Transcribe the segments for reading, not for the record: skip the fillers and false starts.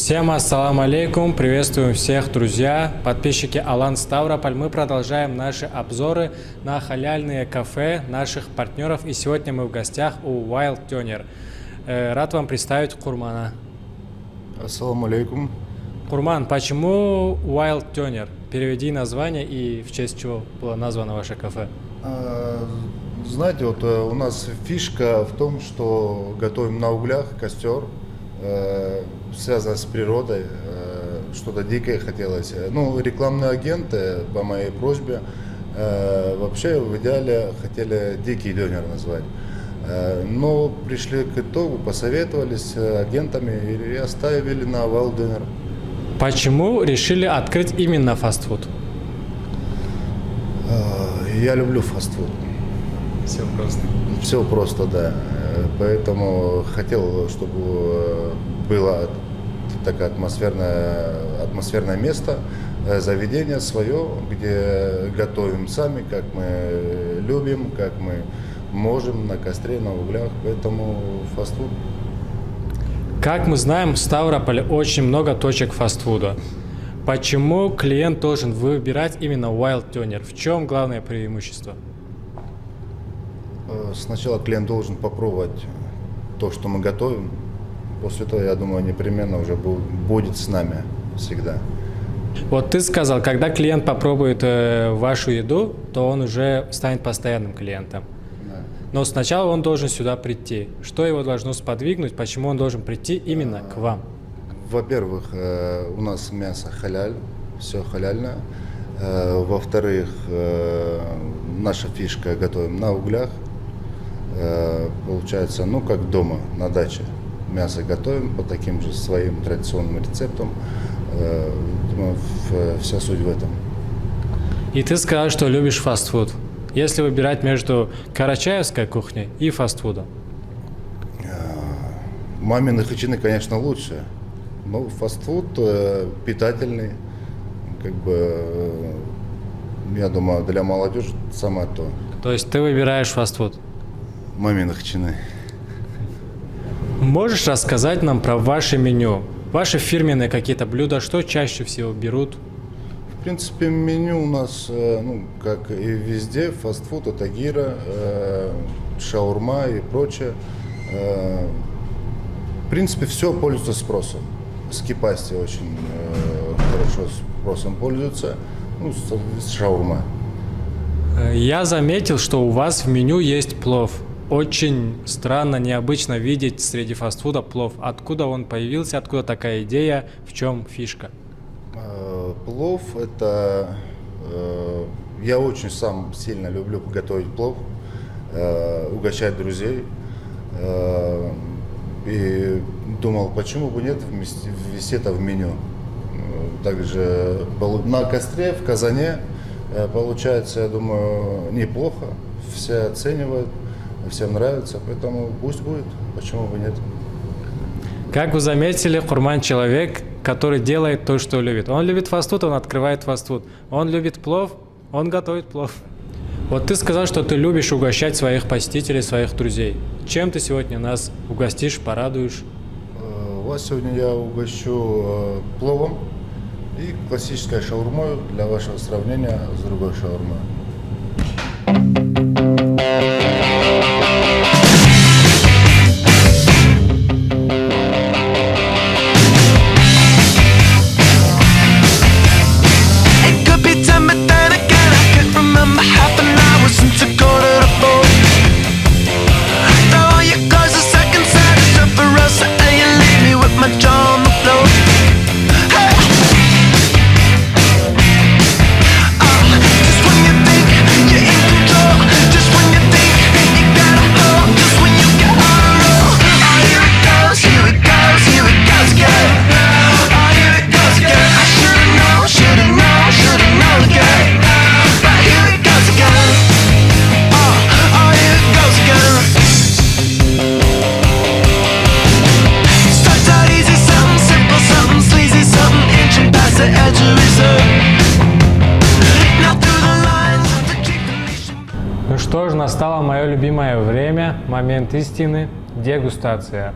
Всем ассаламу алейкум, приветствуем всех, друзья, подписчики Алан Ставрополь. Мы продолжаем наши обзоры на халяльные кафе наших партнеров. И сегодня мы в гостях у Wild Tönner. Рад вам представить Курмана. Ассаламу алейкум. Курман, почему Wild Tönner? Переведи название и в честь чего было названо ваше кафе. Знаете, вот у нас фишка в том, что готовим на углях, костер, связано с природой, что-то дикое хотелось. Ну, рекламные агенты, по моей просьбе, вообще в идеале хотели дикий дёнер назвать. Но пришли к итогу, посоветовались с агентами и оставили на Wild Tönner. Почему решили открыть именно фастфуд? Я люблю фастфуд. Все просто. Все просто, да. Поэтому хотел, чтобы было такое атмосферное место, заведение свое, где готовим сами, как мы любим, как мы можем, на костре, на углях. Поэтому фастфуд. Как мы знаем, в Ставрополе очень много точек фастфуда. Почему клиент должен выбирать именно Wild Tönner? В чем главное преимущество? Сначала клиент должен попробовать то, что мы готовим. После этого, я думаю, непременно уже будет с нами всегда. Вот ты сказал, когда клиент попробует вашу еду, то он уже станет постоянным клиентом. Да. Но сначала он должен сюда прийти. Что его должно сподвигнуть? Почему он должен прийти именно к вам? Во-первых, у нас мясо халяль, все халяльное. Во-вторых, наша фишка готовим на углях. Получается, ну как дома, на даче. Мясо готовим по таким же своим традиционным рецептам. Думаю, вся суть в этом. И ты сказал, что любишь фастфуд. Если выбирать между карачаевской кухней и фастфудом? Мамины хачины, конечно, лучше. Но фастфуд питательный, как бы, я думаю, для молодежи самое то. То есть ты выбираешь фастфуд? Мамины хачины. Можешь рассказать нам про ваше меню? Ваши фирменные какие-то блюда, что чаще всего берут? В принципе, меню у нас, ну, как и везде, фастфуд, это гира, шаурма и прочее. В принципе, все пользуется спросом. Скипасти очень хорошо спросом пользуются, ну, шаурма. Я заметил, что у вас в меню есть плов. Очень странно, необычно видеть среди фастфуда плов. Откуда он появился, откуда такая идея, в чем фишка? Плов – это… Я очень сам сильно люблю готовить плов, угощать друзей. И думал, почему бы нет ввести это в меню. Также на костре, в казане получается, я думаю, неплохо. Все оценивают, всем нравится, поэтому пусть будет, почему бы нет. Как вы заметили, Курман человек, который делает то, что любит. Он любит фастфуд, он открывает фастфуд. Он любит плов, он готовит плов. Вот ты сказал, что ты любишь угощать своих посетителей, своих друзей. Чем ты сегодня нас угостишь, порадуешь? Вас сегодня я угощу пловом и классической шаурмой для вашего сравнения с другой шаурмой. Что ж, настало мое любимое время, момент истины, дегустация.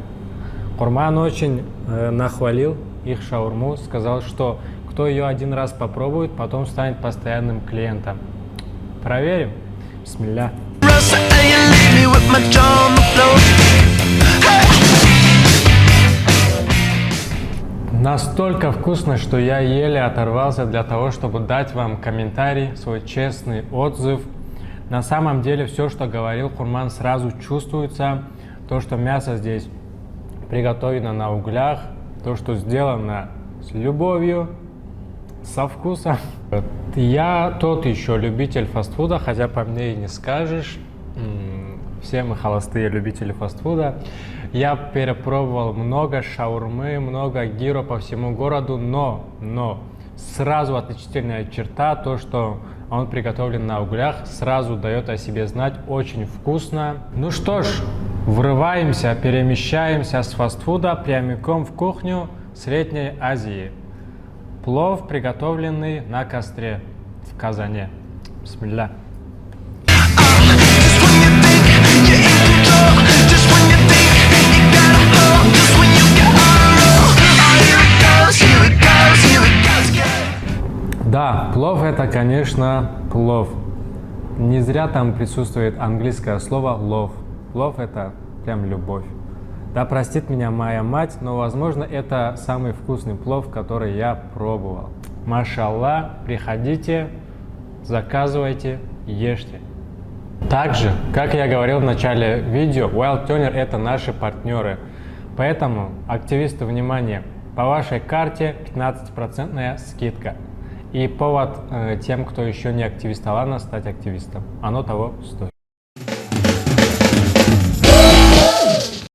Курман очень нахвалил их шаурму, сказал, что кто ее один раз попробует, потом станет постоянным клиентом. Проверим. Бисмилля. Настолько вкусно, что я еле оторвался для того, чтобы дать вам комментарий, свой честный отзыв. На самом деле все, что говорил Курман, сразу чувствуется. То, что мясо здесь приготовлено на углях, то, что сделано с любовью, со вкусом. Я тот еще любитель фастфуда, хотя по мне и не скажешь. Все мы холостые любители фастфуда. Я перепробовал много шаурмы, много гиро по всему городу, но сразу отличительная черта, то, что он приготовлен на углях, сразу дает о себе знать, очень вкусно. Ну что ж, врываемся, перемещаемся с фастфуда прямиком в кухню Средней Азии. Плов, приготовленный на костре в казане. Бисмилля. Да, плов это, конечно, плов. Не зря там присутствует английское слово love. Плов это прям любовь. Да простит меня моя мать, но, возможно, это самый вкусный плов, который я пробовал. Машаллах, приходите, заказывайте, ешьте. Также, как я говорил в начале видео, Wild Turner это наши партнеры. Поэтому, активисты, внимание, по вашей карте 15% скидка. И повод тем, кто еще не активистовал, стать активистом. Оно того стоит.